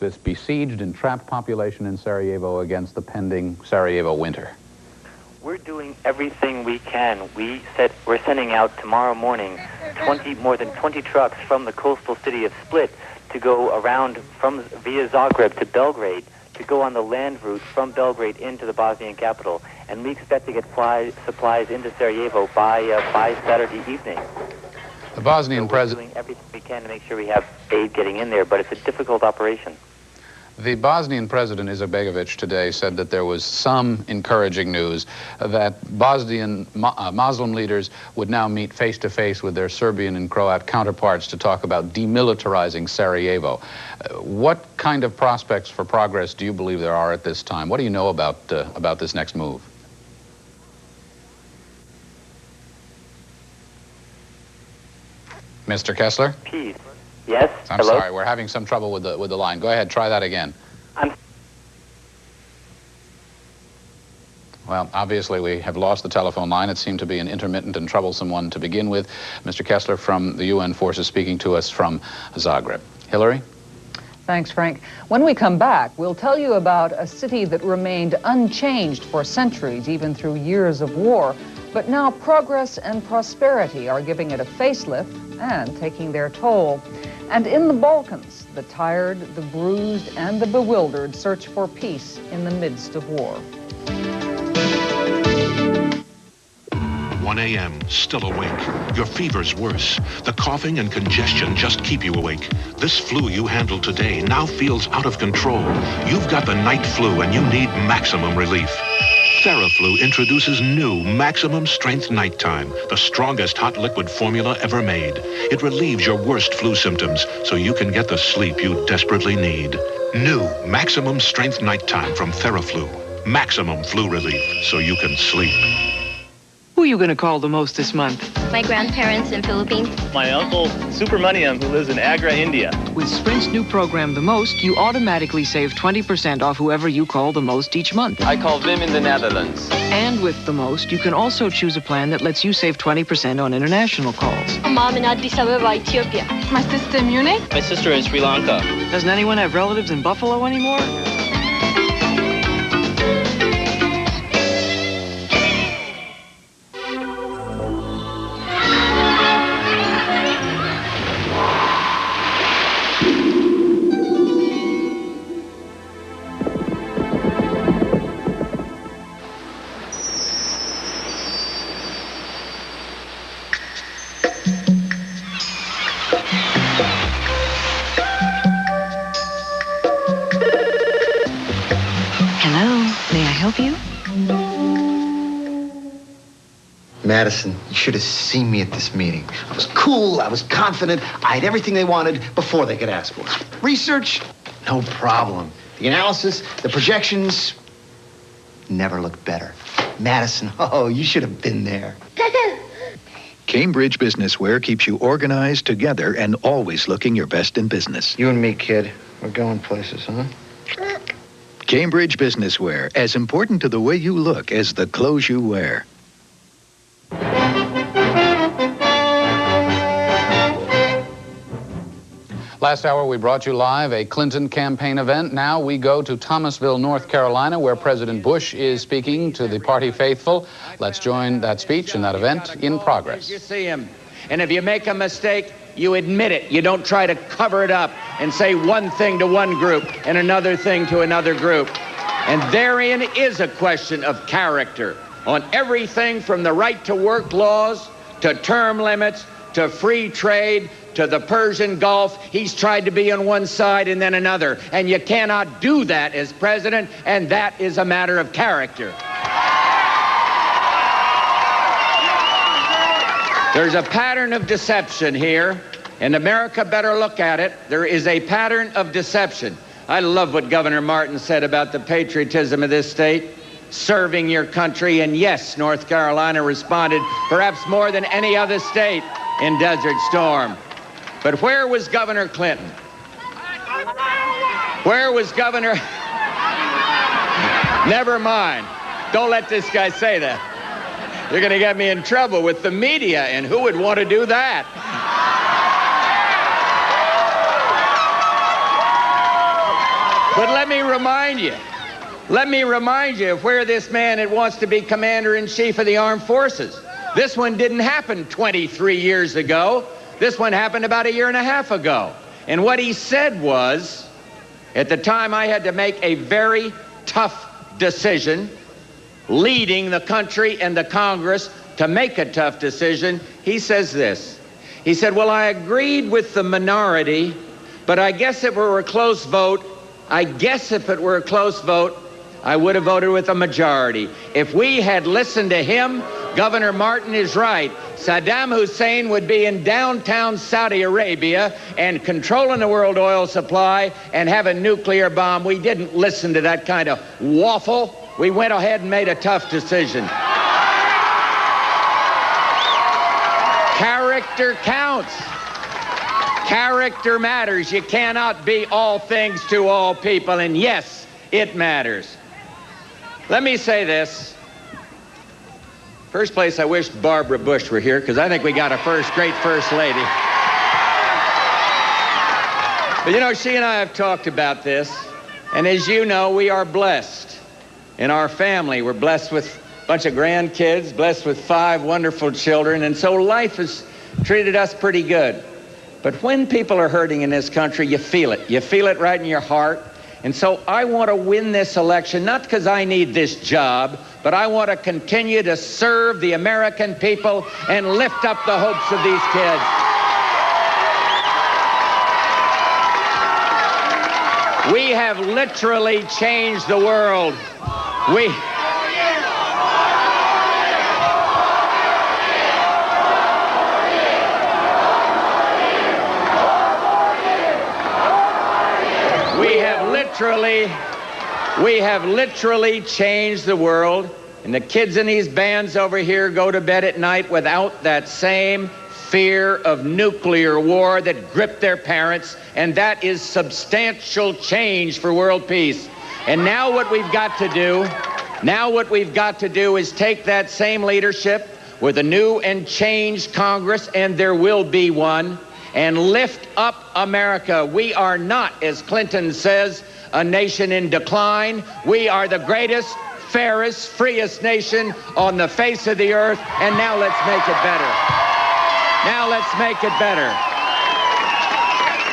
this besieged and trapped population in Sarajevo against the pending Sarajevo winter? We're doing everything we can. We're sending out tomorrow morning more than 20 trucks from the coastal city of Split to go around via Zagreb to Belgrade, to go on the land route from Belgrade into the Bosnian capital. And we expect to get supplies into Sarajevo by Saturday evening. The Bosnian president... We're doing everything we can to make sure we have aid getting in there, but it's a difficult operation. The Bosnian president, Izetbegovic, today said that there was some encouraging news that Bosnian Muslim leaders would now meet face-to-face with their Serbian and Croat counterparts to talk about demilitarizing Sarajevo. What kind of prospects for progress do you believe there are at this time? What do you know about this next move? Mr. Kessler? Peace. Yes? I'm Hello? sorry, we're having some trouble with the line. Go ahead, try that again. Well, obviously we have lost the telephone line. It seemed to be an intermittent and troublesome one to begin with. Mr. Kessler from the UN forces speaking to us from Zagreb. Hilary? Thanks, Frank. When we come back, we'll tell you about a city that remained unchanged for centuries, even through years of war. But now progress and prosperity are giving it a facelift and taking their toll. And in the Balkans, the tired, the bruised, and the bewildered search for peace in the midst of war. 1 a.m., still awake. Your fever's worse. The coughing and congestion just keep you awake. This flu you handled today now feels out of control. You've got the night flu and you need maximum relief. TheraFlu introduces new maximum strength nighttime, the strongest hot liquid formula ever made. It relieves your worst flu symptoms so you can get the sleep you desperately need. New maximum strength nighttime from TheraFlu. Maximum flu relief so you can sleep. Who are you going to call the most this month? My grandparents in Philippines. My uncle, Subramaniam, who lives in Agra, India. With Sprint's new program, The Most, you automatically save 20% off whoever you call the most each month. I call Wim in the Netherlands. And with The Most, you can also choose a plan that lets you save 20% on international calls. My mom in Addis Ababa, Ethiopia. My sister in Munich. My sister in Sri Lanka. Doesn't anyone have relatives in Buffalo anymore? Madison, you should have seen me at this meeting. I was cool, I was confident, I had everything they wanted before they could ask for it. Research, no problem. The analysis, the projections, never looked better. Madison, oh, you should have been there. Cambridge Businesswear keeps you organized, together, and always looking your best in business. You and me, kid, we're going places, huh? Cambridge Businesswear, as important to the way you look as the clothes you wear. Last hour, we brought you live a Clinton campaign event. Now we go to Thomasville, North Carolina, where President Bush is speaking to the party faithful. Let's join that speech and that event in progress. You see him, and if you make a mistake, you admit it. You don't try to cover it up and say one thing to one group and another thing to another group. And therein is a question of character on everything from the right to work laws, to term limits, to free trade, to the Persian Gulf. He's tried to be on one side and then another. And you cannot do that as president, and that is a matter of character. There's a pattern of deception here, and America better look at it. There is a pattern of deception. I love what Governor Martin said about the patriotism of this state, serving your country, and yes, North Carolina responded perhaps more than any other state in Desert Storm. But where was Governor Clinton? Where was Governor? Never mind. Don't let this guy say that. You're going to get me in trouble with the media, and who would want to do that? But let me remind you of where this man that wants to be commander-in-chief of the armed forces. This one didn't happen 23 years ago. This one happened about 1.5 years ago. And what he said was, at the time I had to make a very tough decision, leading the country and the Congress to make a tough decision, he says this. He said, well, I agreed with the minority, but I guess if it were a close vote, I would have voted with a majority. If we had listened to him, Governor Martin is right. Saddam Hussein would be in downtown Saudi Arabia and controlling the world oil supply and have a nuclear bomb. We didn't listen to that kind of waffle. We went ahead and made a tough decision. Character counts. Character matters. You cannot be all things to all people, and yes, it matters. Let me say this. First place, I wish Barbara Bush were here, because I think we got a great first lady. But you know, she and I have talked about this, and as you know, we are blessed. In our family, we're blessed with a bunch of grandkids, blessed with 5 wonderful children, and so life has treated us pretty good. But when people are hurting in this country, you feel it. You feel it right in your heart. And so I want to win this election, not because I need this job, but I want to continue to serve the American people and lift up the hopes of these kids. We have literally changed the world. We have literally changed the world, and the kids in these bands over here go to bed at night without that same fear of nuclear war that gripped their parents, and that is substantial change for world peace. And now what we've got to do is take that same leadership with a new and changed Congress, and there will be one, and lift up America. We are not, as Clinton says, a nation in decline. We are the greatest, fairest, freest nation on the face of the earth, and now let's make it better. Now let's make it better.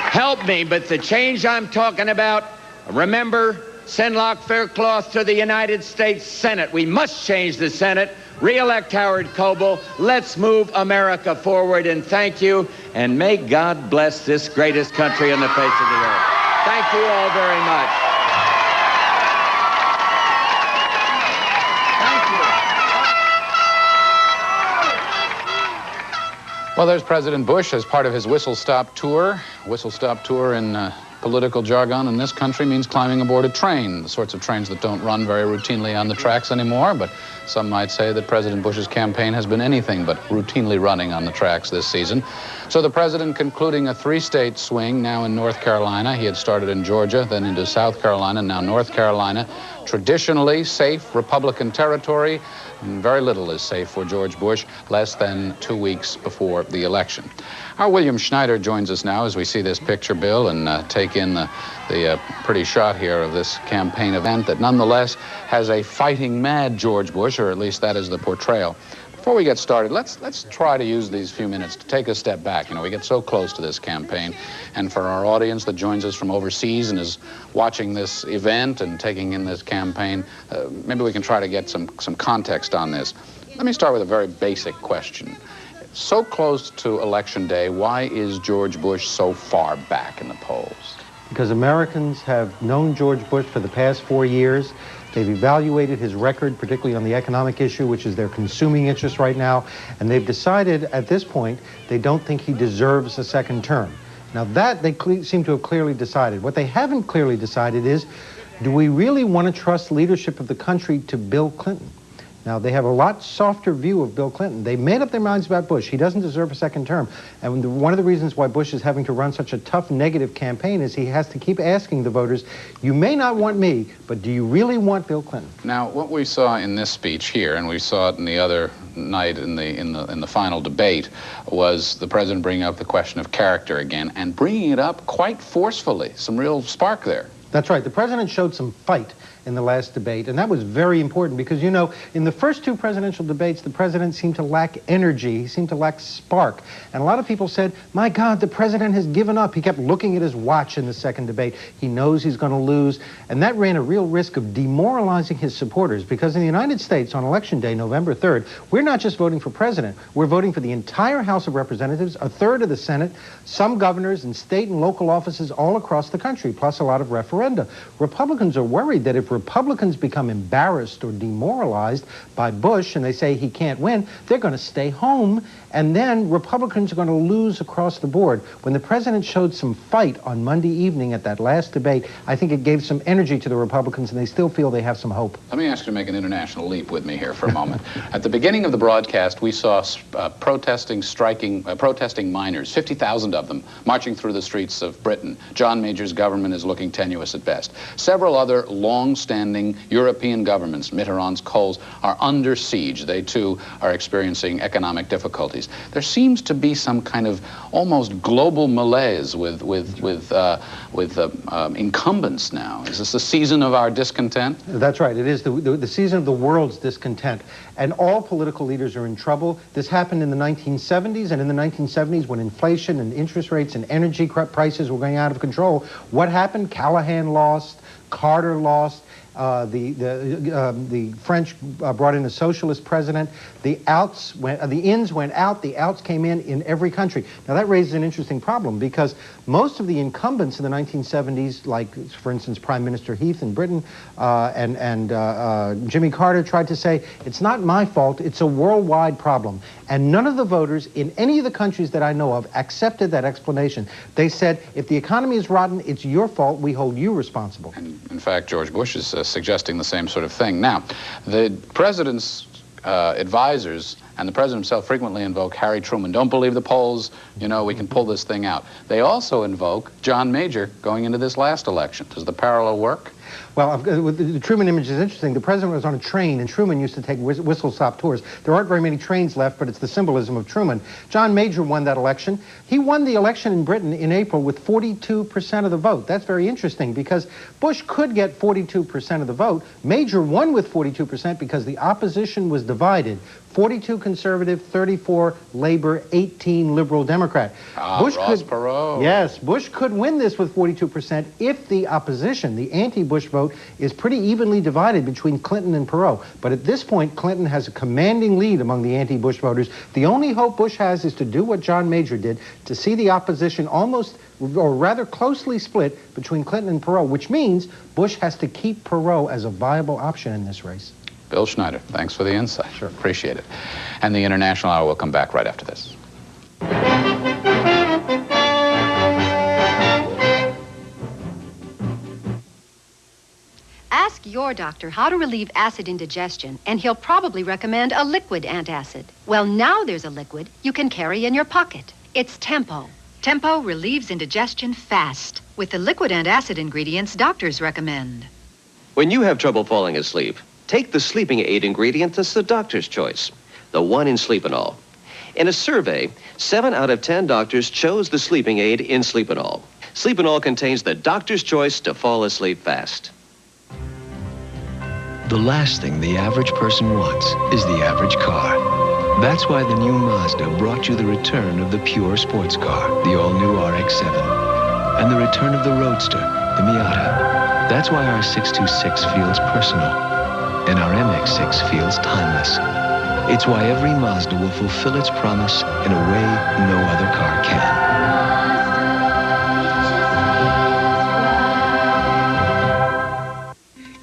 Help me, but the change I'm talking about, remember, send Locke Faircloth to the United States Senate. We must change the Senate. Re-elect Howard Coble. Let's move America forward, and thank you, and may God bless this greatest country on the face of the earth. Thank you all very much. Thank you. Well, there's President Bush as part of his whistle-stop tour. Whistle-stop tour in political jargon in this country means climbing aboard a train, the sorts of trains that don't run very routinely on the tracks anymore, but some might say that President Bush's campaign has been anything but routinely running on the tracks this season. So the president concluding a 3-state swing now in North Carolina. He had started in Georgia, then into South Carolina, now North Carolina. Traditionally safe Republican territory. Very little is safe for George Bush, less than 2 weeks before the election. Our William Schneider joins us now as we see this picture, Bill, and take in the pretty shot here of this campaign event that nonetheless has a fighting mad George Bush, or at least that is the portrayal. Before we get started, let's try to use these few minutes to take a step back. You know, we get so close to this campaign, and for our audience that joins us from overseas and is watching this event and taking in this campaign, maybe we can try to get some context on this. Let me start with a very basic question. So close to Election Day, why is George Bush so far back in the polls? Because Americans have known George Bush for the past 4 years. They've evaluated his record, particularly on the economic issue, which is their consuming interest right now, and they've decided at this point they don't think he deserves a second term. Now that they seem to have clearly decided. What they haven't clearly decided is, do we really want to trust leadership of the country to Bill Clinton? Now, they have a lot softer view of Bill Clinton. They made up their minds about Bush. He doesn't deserve a second term. And one of the reasons why Bush is having to run such a tough negative campaign is he has to keep asking the voters, you may not want me, but do you really want Bill Clinton? Now, what we saw in this speech here, and we saw it in the other night in the final debate, was the president bringing up the question of character again, and bringing it up quite forcefully. Some real spark there. That's right. The president showed some fight in the last debate, and that was very important because, you know, in the first two presidential debates, the president seemed to lack energy. He seemed to lack spark. And a lot of people said, my God, the president has given up. He kept looking at his watch in the second debate. He knows he's going to lose. And that ran a real risk of demoralizing his supporters because in the United States, on Election Day, November 3rd, we're not just voting for president. We're voting for the entire House of Representatives, a third of the Senate, some governors and state and local offices all across the country, plus a lot of referenda. Republicans are worried that if Republicans become embarrassed or demoralized by Bush and they say he can't win, they're going to stay home, and then Republicans are going to lose across the board. When the president showed some fight on Monday evening at that last debate, I think it gave some energy to the Republicans, and they still feel they have some hope. Let me ask you to make an international leap with me here for a moment. At the beginning of the broadcast, we saw protesting miners, 50,000 of them, marching through the streets of Britain. John Major's government is looking tenuous at best. Several other long-standing European governments, Mitterrand's Kohls, are under siege. They, too, are experiencing economic difficulties. There seems to be some kind of almost global malaise with incumbents now. Is this the season of our discontent? That's right. It is the season of the world's discontent. And all political leaders are in trouble. This happened in the 1970s, and in the 1970s when inflation and interest rates and energy prices were going out of control, what happened? Callahan lost, Carter lost, the French brought in a socialist president. The ins went out, the outs came in every country. Now that raises an interesting problem because most of the incumbents in the 1970s, like for instance Prime Minister Heath in Britain and Jimmy Carter, tried to say, it's not my fault, it's a worldwide problem. And none of the voters in any of the countries that I know of accepted that explanation. They said, if the economy is rotten, it's your fault, we hold you responsible. And in fact, George Bush is suggesting the same sort of thing. Now, the president's advisors and the president himself frequently invoke Harry Truman. Don't believe the polls, you know, we can pull this thing out. They also invoke John Major going into this last election. Does the parallel work? Well, the Truman image is interesting. The president was on a train, and Truman used to take whistle-stop tours. There aren't very many trains left, but it's the symbolism of Truman. John Major won that election. He won the election in Britain in April with 42% of the vote. That's very interesting because Bush could get 42% of the vote. Major won with 42% because the opposition was divided. 42 conservative, 34 labor, 18 liberal Democrat. Ross Perot. Yes, Bush could win this with 42% if the opposition, the anti-Bush vote, is pretty evenly divided between Clinton and Perot. But at this point, Clinton has a commanding lead among the anti-Bush voters. The only hope Bush has is to do what John Major did, to see the opposition almost, or rather closely split between Clinton and Perot, which means Bush has to keep Perot as a viable option in this race. Bill Schneider, thanks for the insight. Sure. Appreciate it. And the International Hour will come back right after this. Ask your doctor how to relieve acid indigestion, and he'll probably recommend a liquid antacid. Well, now there's a liquid you can carry in your pocket. It's Tempo. Tempo relieves indigestion fast with the liquid antacid ingredients doctors recommend. When you have trouble falling asleep, take the sleeping aid ingredient that's the doctor's choice, the one in Sleepinol. In a survey, 7 out of 10 doctors chose the sleeping aid in Sleepinol. Sleepinol contains the doctor's choice to fall asleep fast. The last thing the average person wants is the average car. That's why the new Mazda brought you the return of the pure sports car, the all-new RX-7, and the return of the Roadster, the Miata. That's why our 626 feels personal, and our MX-6 feels timeless. It's why every Mazda will fulfill its promise in a way no other car can.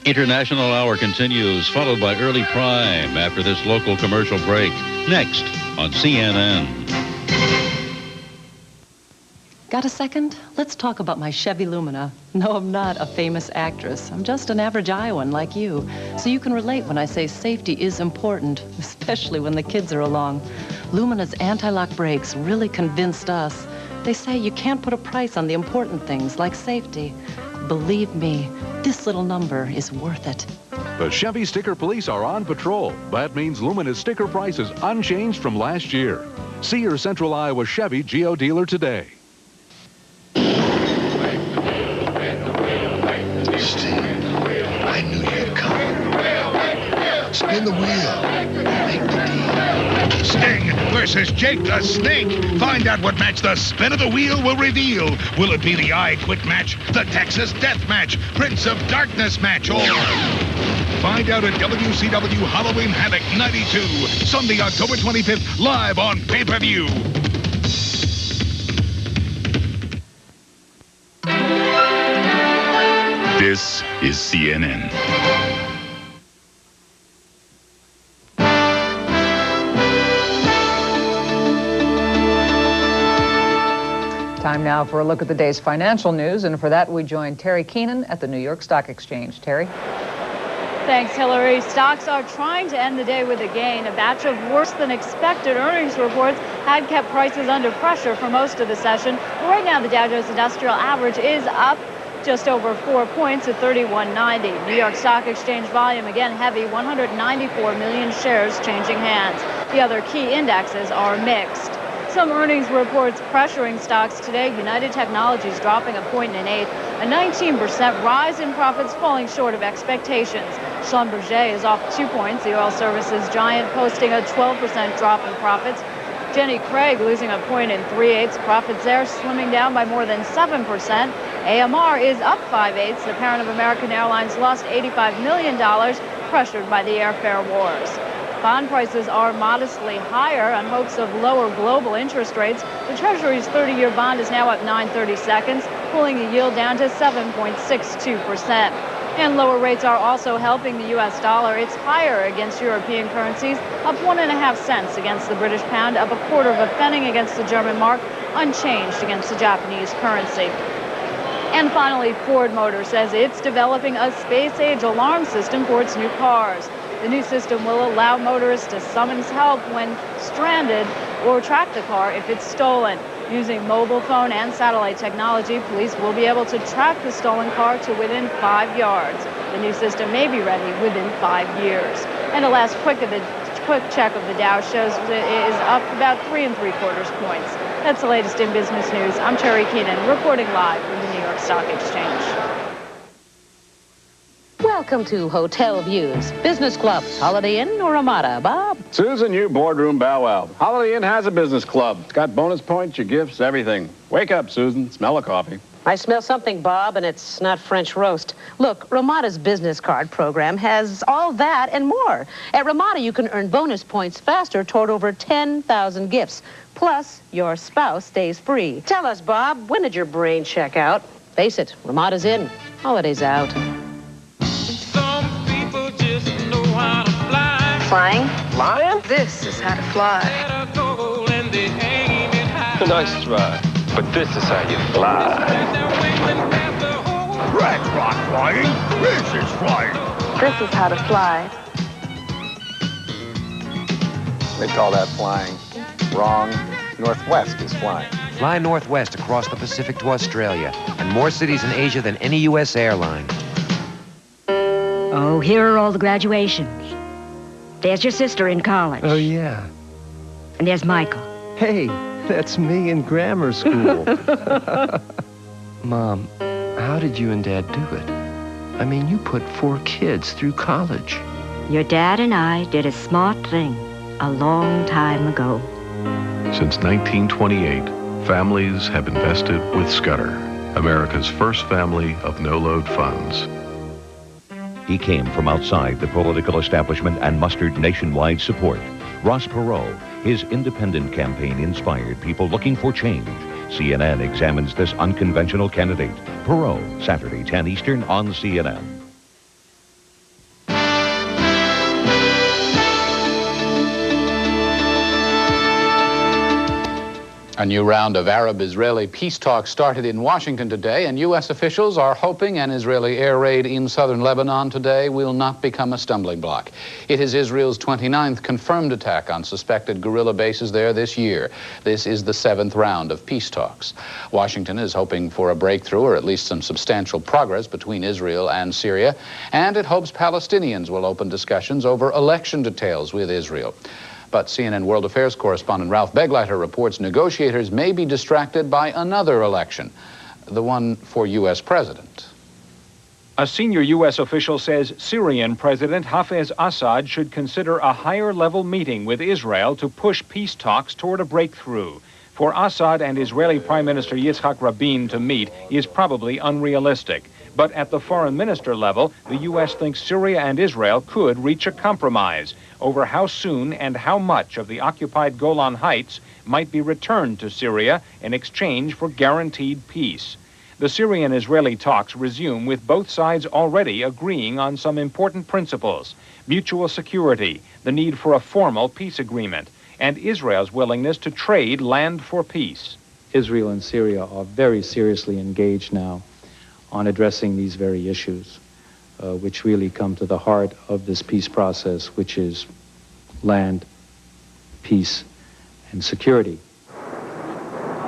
International Hour continues, followed by Early Prime after this local commercial break. Next on CNN. Got a second? Let's talk about my Chevy Lumina. No, I'm not a famous actress. I'm just an average Iowan like you. So you can relate when I say safety is important, especially when the kids are along. Lumina's anti-lock brakes really convinced us. They say you can't put a price on the important things like safety. Believe me, this little number is worth it. The Chevy Sticker Police are on patrol. That means Lumina's sticker price is unchanged from last year. See your Central Iowa Chevy Geo dealer today. Spin the wheel. Make the deal. Sting versus Jake the Snake. Find out what match the spin of the wheel will reveal. Will it be the I Quit match, the Texas Death match, Prince of Darkness match, or... Find out at WCW Halloween Havoc 92, Sunday, October 25th, live on pay-per-view. This is CNN. Time now for a look at the day's financial news, and for that we join Terry Keenan at the New York Stock Exchange. Terry? Thanks, Hilary. Stocks are trying to end the day with a gain. A batch of worse-than-expected earnings reports had kept prices under pressure for most of the session. But right now, the Dow Jones Industrial Average is up just over 4 points at 3190. New York Stock Exchange volume again heavy, 194 million shares changing hands. The other key indexes are mixed. Some earnings reports pressuring stocks today. United Technologies dropping 1.1 points, a 19% rise in profits falling short of expectations. Schlumberger is off 2 points. The oil services giant posting a 12% drop in profits. Jenny Craig losing 1.3 points. Profits there slimming down by more than 7%. AMR is up 5/8. The parent of American Airlines lost $85 million, pressured by the airfare wars. Bond prices are modestly higher on hopes of lower global interest rates. The Treasury's 30-year bond is now up 9/32, pulling the yield down to 7.62%. And lower rates are also helping the U.S. dollar. It's higher against European currencies, up 1.5 cents against the British pound, up 1/4 penny against the German mark, unchanged against the Japanese currency. And finally, Ford Motor says it's developing a space-age alarm system for its new cars. The new system will allow motorists to summons help when stranded or track the car if it's stolen. Using mobile phone and satellite technology, police will be able to track the stolen car to within 5 yards. The new system may be ready within 5 years. And a last quick check of the Dow shows it is up about 3 3/4 points. That's the latest in business news. I'm Terry Keenan, reporting live from the New York Stock Exchange. Welcome to Hotel Views, business clubs, Holiday Inn or Ramada. Bob? Susan, you boardroom bow wow. Holiday Inn has a business club. It's got bonus points, your gifts, everything. Wake up, Susan. Smell the coffee. I smell something, Bob, and it's not French roast. Look, Ramada's business card program has all that and more. At Ramada, you can earn bonus points faster toward over 10,000 gifts. Plus, your spouse stays free. Tell us, Bob, when did your brain check out? Face it, Ramada's in. Holidays out. Flying? Flying? This is how to fly. Nice try. But this is how you fly. That's not flying. This is flying. This is how to fly. They call that flying. Wrong. Northwest is flying. Fly Northwest across the Pacific to Australia and more cities in Asia than any U.S. airline. Oh, here are all the graduations. There's your sister in college. Oh, yeah. And there's Michael. Hey, that's me in grammar school. Mom, how did you and Dad do it? I mean, you put 4 kids through college. Your dad and I did a smart thing a long time ago. Since 1928, families have invested with Scudder, America's first family of no-load funds. He came from outside the political establishment and mustered nationwide support. Ross Perot, his independent campaign inspired people looking for change. CNN examines this unconventional candidate. Perot, Saturday, 10 Eastern on CNN. A new round of Arab-Israeli peace talks started in Washington today, and U.S. officials are hoping an Israeli air raid in southern Lebanon today will not become a stumbling block. It is Israel's 29th confirmed attack on suspected guerrilla bases there this year. This is the 7th round of peace talks. Washington is hoping for a breakthrough or at least some substantial progress between Israel and Syria, and it hopes Palestinians will open discussions over election details with Israel. But CNN World Affairs correspondent Ralph Begleiter reports negotiators may be distracted by another election, the one for U.S. president. A senior U.S. official says Syrian President Hafez Assad should consider a higher-level meeting with Israel to push peace talks toward a breakthrough. For Assad and Israeli Prime Minister Yitzhak Rabin to meet is probably unrealistic. But at the foreign minister level, the U.S. thinks Syria and Israel could reach a compromise over how soon and how much of the occupied Golan Heights might be returned to Syria in exchange for guaranteed peace. The Syrian-Israeli talks resume with both sides already agreeing on some important principles: mutual security, the need for a formal peace agreement, and Israel's willingness to trade land for peace. Israel and Syria are very seriously engaged now on addressing these very issues, which really come to the heart of this peace process, which is land, peace, and security.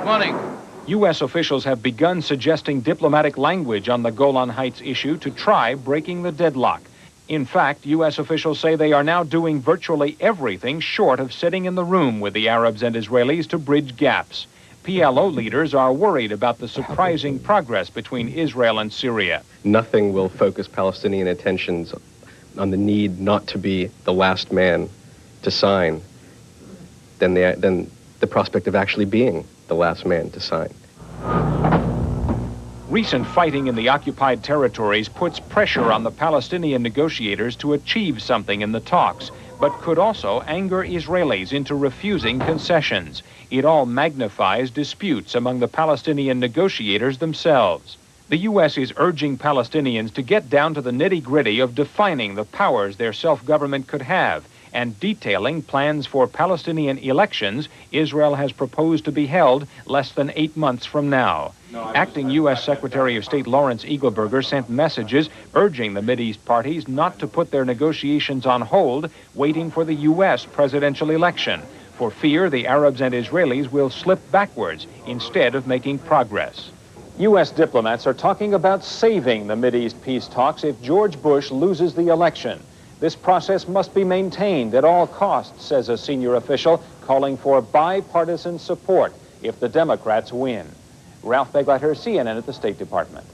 Morning. U.S. officials have begun suggesting diplomatic language on the Golan Heights issue to try breaking the deadlock. In fact, U.S. officials say they are now doing virtually everything short of sitting in the room with the Arabs and Israelis to bridge gaps. PLO leaders are worried about the surprising progress between Israel and Syria. Nothing will focus Palestinian attentions on the need not to be the last man to sign than the prospect of actually being the last man to sign. Recent fighting in the occupied territories puts pressure on the Palestinian negotiators to achieve something in the talks, but could also anger Israelis into refusing concessions. It all magnifies disputes among the Palestinian negotiators themselves. The U.S. is urging Palestinians to get down to the nitty-gritty of defining the powers their self-government could have and detailing plans for Palestinian elections Israel has proposed to be held less than 8 months from now. Acting U.S. Secretary of State Lawrence Eagleburger sent messages urging the Mideast parties not to put their negotiations on hold, waiting for the U.S. presidential election, for fear the Arabs and Israelis will slip backwards instead of making progress. U.S. diplomats are talking about saving the Mideast peace talks if George Bush loses the election. This process must be maintained at all costs, says a senior official, calling for bipartisan support if the Democrats win. Ralph Begleiter, CNN at the State Department.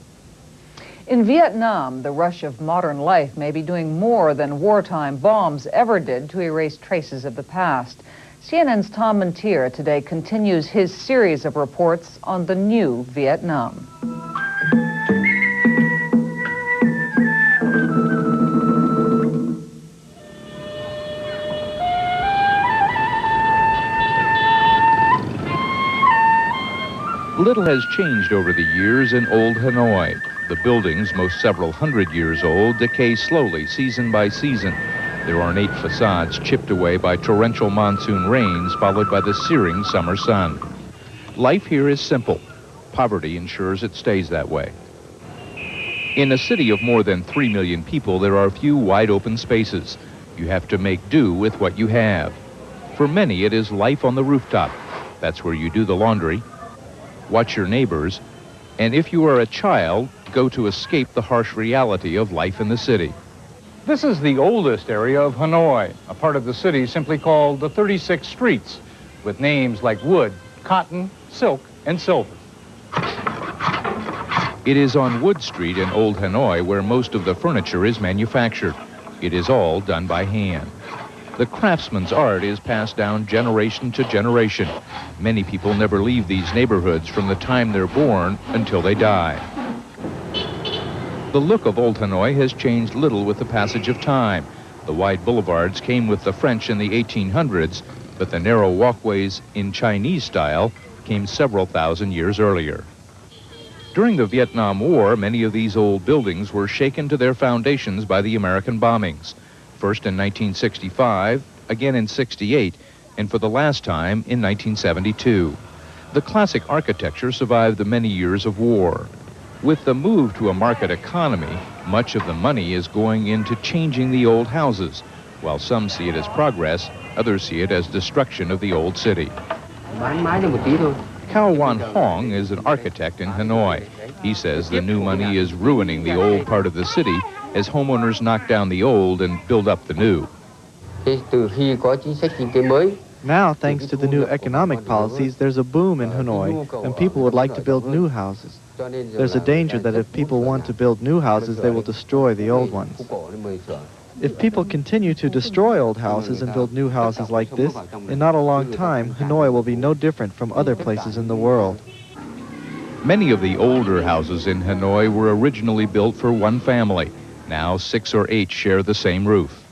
In Vietnam, the rush of modern life may be doing more than wartime bombs ever did to erase traces of the past. CNN's Tom Montier today continues his series of reports on the new Vietnam. Little has changed over the years in old Hanoi. The buildings, most several hundred years old, decay slowly season by season. Their ornate facades chipped away by torrential monsoon rains followed by the searing summer sun. Life here is simple. Poverty ensures it stays that way. In a city of more than 3 million people, there are few wide-open spaces. You have to make do with what you have. For many, it is life on the rooftop. That's where you do the laundry, watch your neighbors, and if you are a child, go to escape the harsh reality of life in the city. This is the oldest area of Hanoi, a part of the city simply called the 36 Streets, with names like wood, cotton, silk, and silver. It is on Wood Street in Old Hanoi where most of the furniture is manufactured. It is all done by hand. The craftsman's art is passed down generation to generation. Many people never leave these neighborhoods from the time they're born until they die. The look of Old Hanoi has changed little with the passage of time. The wide boulevards came with the French in the 1800s, but the narrow walkways in Chinese style came several thousand years earlier. During the Vietnam War, many of these old buildings were shaken to their foundations by the American bombings. First in 1965, again in '68, and for the last time in 1972. The classic architecture survived the many years of war. With the move to a market economy, much of the money is going into changing the old houses. While some see it as progress, others see it as destruction of the old city. Cao Wan Hong is an architect in Hanoi. He says the new money is ruining the old part of the city as homeowners knock down the old and build up the new. Now, thanks to the new economic policies, there's a boom in Hanoi, and people would like to build new houses. There's a danger that if people want to build new houses, they will destroy the old ones. If people continue to destroy old houses and build new houses like this, in not a long time, Hanoi will be no different from other places in the world. Many of the older houses in Hanoi were originally built for one family. Now 6 or 8 share the same roof.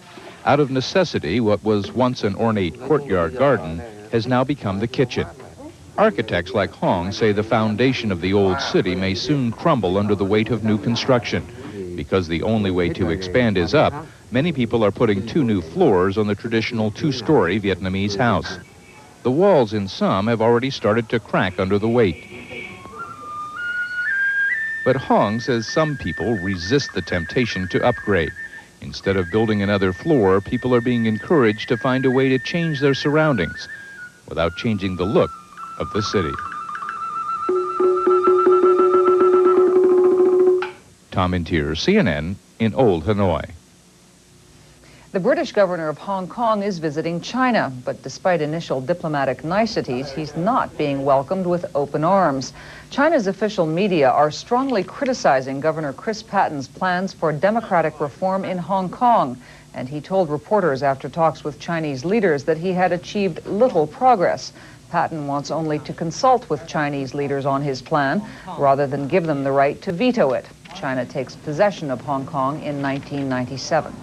Out of necessity, what was once an ornate courtyard garden has now become the kitchen. Architects like Hong say the foundation of the old city may soon crumble under the weight of new construction. Because the only way to expand is up, many people are putting 2 new floors on the traditional 2-story Vietnamese house. The walls in some have already started to crack under the weight. But Hong says some people resist the temptation to upgrade. Instead of building another floor, people are being encouraged to find a way to change their surroundings without changing the look of the city. Tom Intier, CNN, in Old Hanoi. The British governor of Hong Kong is visiting China, but despite initial diplomatic niceties, he's not being welcomed with open arms. China's official media are strongly criticizing Governor Chris Patten's plans for democratic reform in Hong Kong, and he told reporters after talks with Chinese leaders that he had achieved little progress. Patten wants only to consult with Chinese leaders on his plan, rather than give them the right to veto it. China takes possession of Hong Kong in 1997.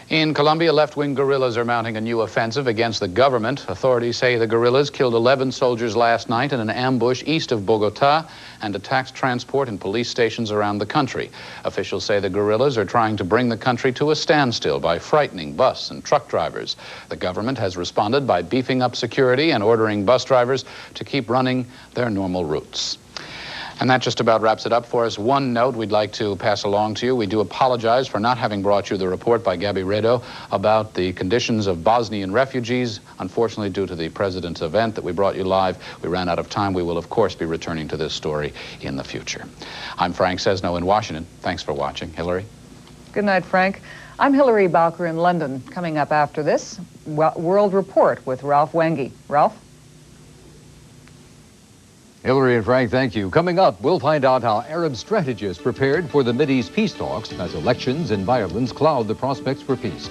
In Colombia, left-wing guerrillas are mounting a new offensive against the government. Authorities say the guerrillas killed 11 soldiers last night in an ambush east of Bogota and attacked transport and police stations around the country. Officials say the guerrillas are trying to bring the country to a standstill by frightening bus and truck drivers. The government has responded by beefing up security and ordering bus drivers to keep running their normal routes. And that just about wraps it up for us. One note we'd like to pass along to you. We do apologize for not having brought you the report by Gabby Redo about the conditions of Bosnian refugees. Unfortunately, due to the president's event that we brought you live, we ran out of time. We will, of course, be returning to this story in the future. I'm Frank Sesno in Washington. Thanks for watching. Hilary? Good night, Frank. I'm Hilary Bowker in London. Coming up after this, World Report with Ralph Wenge. Ralph? Hilary and Frank, thank you. Coming up, we'll find out how Arab strategists prepared for the Mideast peace talks as elections and violence cloud the prospects for peace.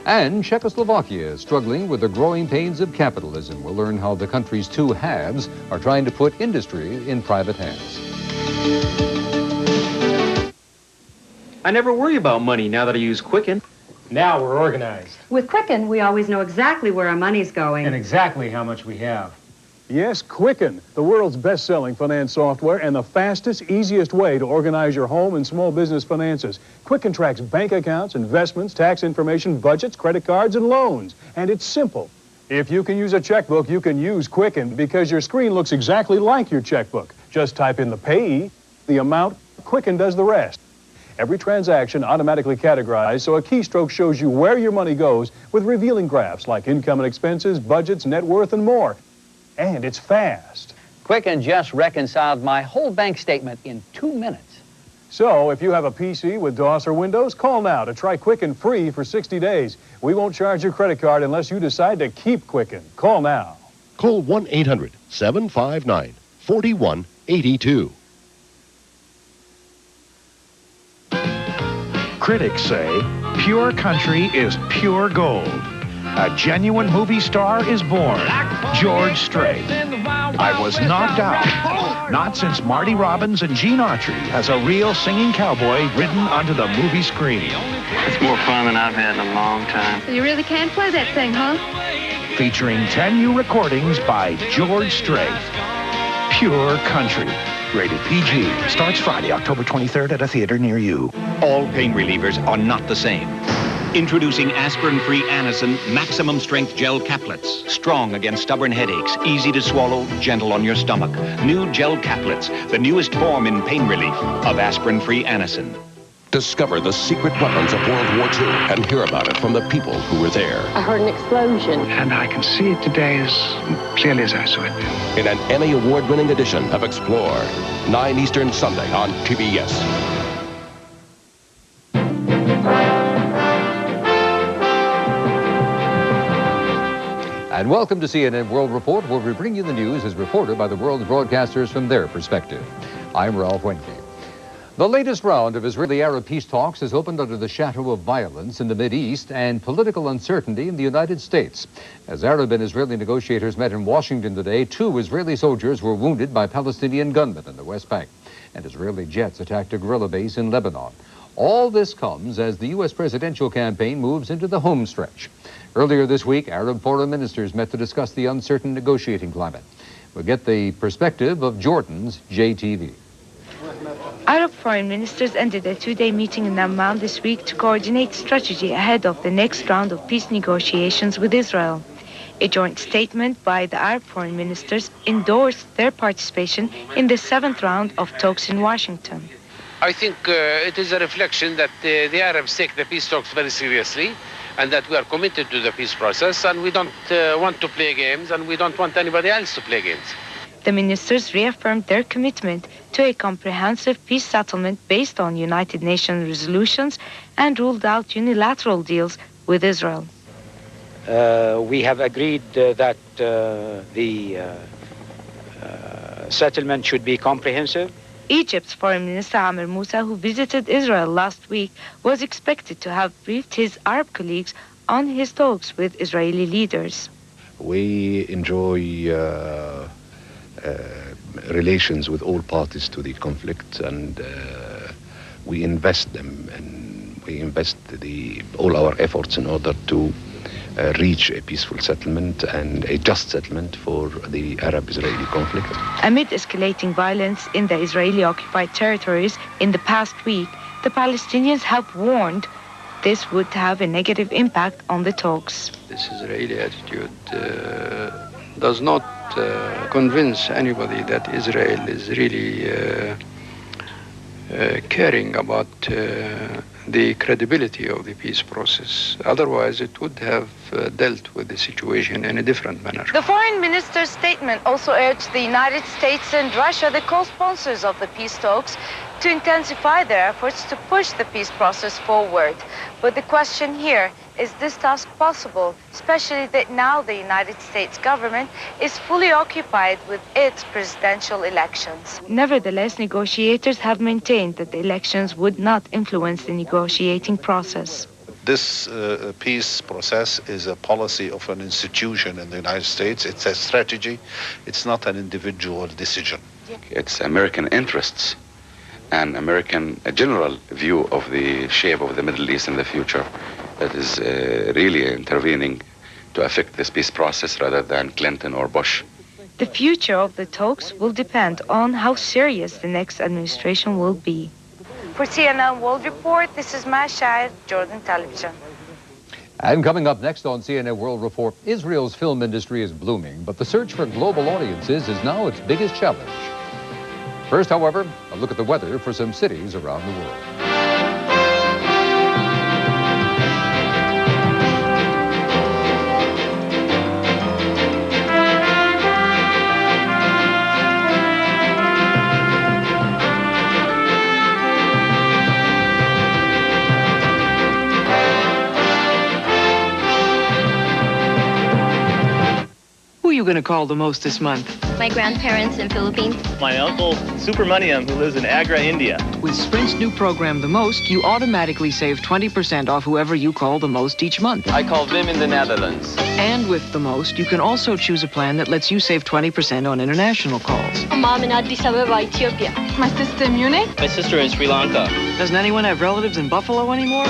And Czechoslovakia is struggling with the growing pains of capitalism. We'll learn how the country's 2 halves are trying to put industry in private hands. I never worry about money now that I use Quicken. Now we're organized. With Quicken, we always know exactly where our money's going. And exactly how much we have. Yes, Quicken, the world's best-selling finance software and the fastest, easiest way to organize your home and small business finances. Quicken tracks bank accounts, investments, tax information, budgets, credit cards, and loans. And it's simple. If you can use a checkbook, you can use Quicken because your screen looks exactly like your checkbook. Just type in the payee, the amount, Quicken does the rest. Every transaction automatically categorized, so a keystroke shows you where your money goes with revealing graphs like income and expenses, budgets, net worth, and more. And it's fast. Quicken just reconciled my whole bank statement in 2 minutes. So if you have a PC with DOS or Windows, call now to try Quicken free for 60 days. We won't charge your credit card unless you decide to keep Quicken. Call now. Call 1-800-759-4182. Critics say pure country is pure gold. A genuine movie star is born, George Strait. I was knocked out. Not since Marty Robbins and Gene Autry has a real singing cowboy ridden onto the movie screen. It's more fun than I've had in a long time. So you really can play that thing, huh? Featuring 10 new recordings by George Strait. Pure country. Rated PG. Starts Friday, October 23rd at a theater near you. All pain relievers are not the same. Introducing aspirin-free Anacin maximum strength gel caplets. Strong against stubborn headaches, easy to swallow, gentle on your stomach. New gel caplets, the newest form in pain relief of aspirin-free Anacin. Discover the secret weapons of World War II and hear about it from the people who were there. I heard an explosion. And I can see it today as clearly as I saw it then. In an Emmy Award-winning edition of Explore, 9 Eastern Sunday on TBS. And And welcome to CNN World Report, where we bring you the news as reported by the world's broadcasters from their perspective. I'm Ralph Wenge. The latest round of Israeli-Arab peace talks has opened under the shadow of violence in the Mideast and political uncertainty in the United States. As Arab and Israeli negotiators met in Washington today, 2 Israeli soldiers were wounded by Palestinian gunmen in the West Bank, and Israeli jets attacked a guerrilla base in Lebanon. All this comes as the U.S. presidential campaign moves into the home stretch. Earlier this week, Arab foreign ministers met to discuss the uncertain negotiating climate. We'll get the perspective of Jordan's JTV. Arab foreign ministers ended a 2-day meeting in Amman this week to coordinate strategy ahead of the next round of peace negotiations with Israel. A joint statement by the Arab foreign ministers endorsed their participation in the 7th round of talks in Washington. I think it is a reflection that the Arabs take the peace talks very seriously and that we are committed to the peace process, and we don't want to play games, and we don't want anybody else to play games. The ministers reaffirmed their commitment to a comprehensive peace settlement based on United Nations resolutions and ruled out unilateral deals with Israel. We have agreed that the settlement should be comprehensive. Egypt's Foreign Minister Amr Moussa, who visited Israel last week, was expected to have briefed his Arab colleagues on his talks with Israeli leaders. We enjoy relations with all parties to the conflict, and we invest them, and we invest all our efforts in order to reach a peaceful settlement and a just settlement for the Arab-Israeli conflict. Amid escalating violence in the Israeli-occupied territories in the past week, the Palestinians have warned this would have a negative impact on the talks. This Israeli attitude does not convince anybody that Israel is really caring about the credibility of the peace process. Otherwise, it would have dealt with the situation in a different manner. The foreign minister's statement also urged the United States and Russia, the co-sponsors of the peace talks, to intensify their efforts to push the peace process forward. But the question here, is this task possible, especially that now the United States government is fully occupied with its presidential elections? Nevertheless, negotiators have maintained that the elections would not influence the negotiating process. This peace process is a policy of an institution in the United States. It's a strategy. It's not an individual decision. It's American interests and American general view of the shape of the Middle East in the future that is really intervening to affect this peace process rather than Clinton or Bush. The future of the talks will depend on how serious the next administration will be. For CNN World Report, this is Masha, Jordan Television. And coming up next on CNN World Report, Israel's film industry is blooming, but the search for global audiences is now its biggest challenge. First, however, a look at the weather for some cities around the world. Who are you going to call the most this month? My grandparents in Philippines. My uncle, Supermaniam, who lives in Agra, India. With Sprint's new program, The Most, you automatically save 20% off whoever you call the most each month. I call Wim in the Netherlands. And with The Most, you can also choose a plan that lets you save 20% on international calls. A mom in Addis Ababa, Ethiopia. My sister in Munich? My sister in Sri Lanka. Doesn't anyone have relatives in Buffalo anymore?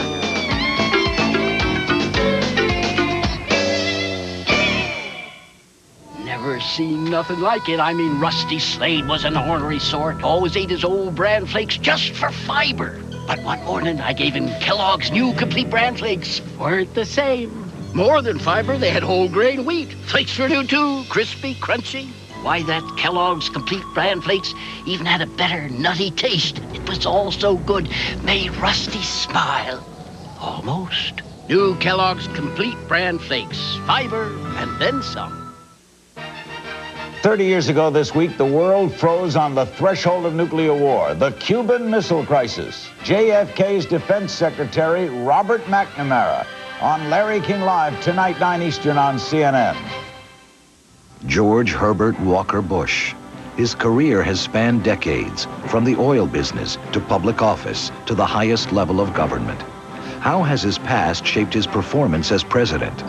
Never seen nothing like it. I mean, Rusty Slade was an ornery sort. Always ate his old bran flakes just for fiber. But one morning, I gave him Kellogg's new complete bran flakes. Weren't the same. More than fiber, they had whole grain wheat. Flakes were new too, crispy, crunchy. Why, that Kellogg's complete bran flakes even had a better nutty taste. It was all so good, made Rusty smile. Almost. New Kellogg's complete bran flakes. Fiber and then some. 30 years ago this week, the world froze on the threshold of nuclear war, the Cuban Missile Crisis. JFK's Defense Secretary, Robert McNamara, on Larry King Live tonight, 9 Eastern on CNN. George Herbert Walker Bush. His career has spanned decades, from the oil business to public office to the highest level of government. How has his past shaped his performance as president?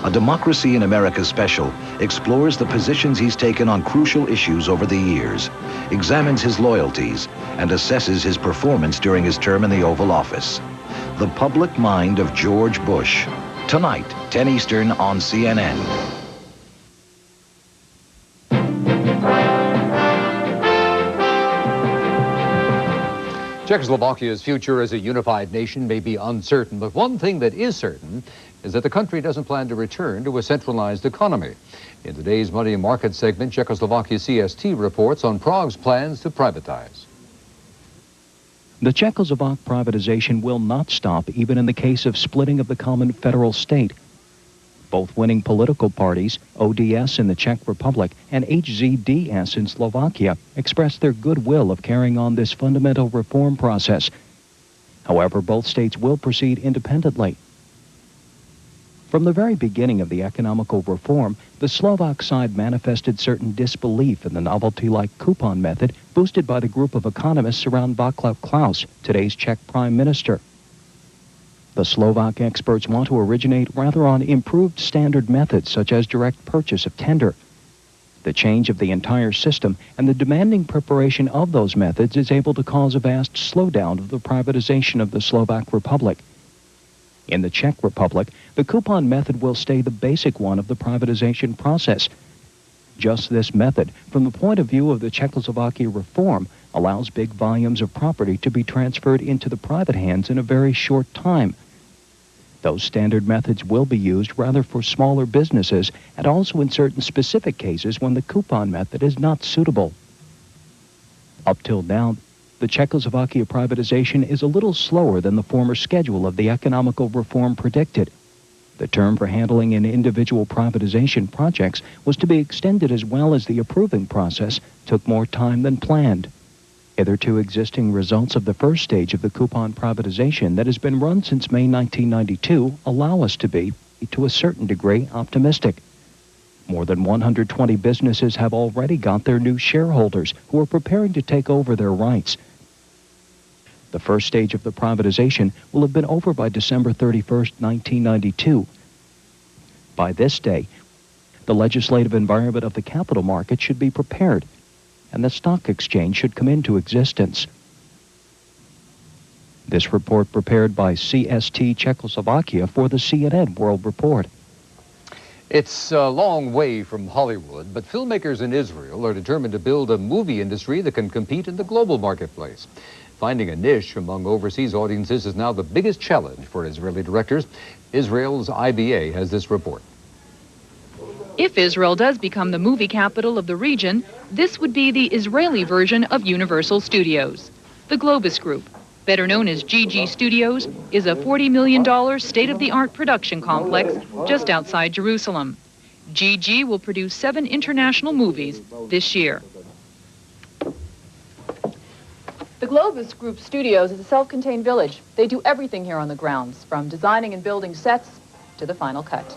A Democracy in America special explores the positions he's taken on crucial issues over the years, examines his loyalties, and assesses his performance during his term in the Oval Office. The Public Mind of George Bush. Tonight, 10 Eastern on CNN. Czechoslovakia's future as a unified nation may be uncertain, but one thing that is certain is that the country doesn't plan to return to a centralized economy. In today's Money and Market segment, Czechoslovakia CST reports on Prague's plans to privatize. The Czechoslovak privatization will not stop even in the case of splitting of the common federal state. Both winning political parties, ODS in the Czech Republic and HZDS in Slovakia, expressed their goodwill of carrying on this fundamental reform process. However, both states will proceed independently. From the very beginning of the economical reform, the Slovak side manifested certain disbelief in the novelty-like coupon method boosted by the group of economists around Václav Klaus, today's Czech Prime Minister. The Slovak experts want to originate rather on improved standard methods such as direct purchase of tender. The change of the entire system and the demanding preparation of those methods is able to cause a vast slowdown of the privatization of the Slovak Republic. In the Czech Republic, the coupon method will stay the basic one of the privatization process. Just this method, from the point of view of the Czechoslovakia reform, allows big volumes of property to be transferred into the private hands in a very short time. Those standard methods will be used rather for smaller businesses and also in certain specific cases when the coupon method is not suitable. Up till now, the Czechoslovakia privatization is a little slower than the former schedule of the economical reform predicted. The term for handling an individual privatization projects was to be extended as well as the approving process took more time than planned. Hitherto existing results of the first stage of the coupon privatization that has been run since May 1992 allow us to be, to a certain degree, optimistic. More than 120 businesses have already got their new shareholders who are preparing to take over their rights. The first stage of the privatization will have been over by December 31st, 1992. By this day, the legislative environment of the capital market should be prepared, and the stock exchange should come into existence. This report prepared by CST Czechoslovakia for the CNN World Report. It's a long way from Hollywood, but filmmakers in Israel are determined to build a movie industry that can compete in the global marketplace. Finding a niche among overseas audiences is now the biggest challenge for Israeli directors. Israel's IBA has this report. If Israel does become the movie capital of the region, this would be the Israeli version of Universal Studios. The Globus Group, better known as GG Studios, is a $40 million state-of-the-art production complex just outside Jerusalem. GG will produce 7 international movies this year. The Globus Group Studios is a self-contained village. They do everything here on the grounds, from designing and building sets to the final cut.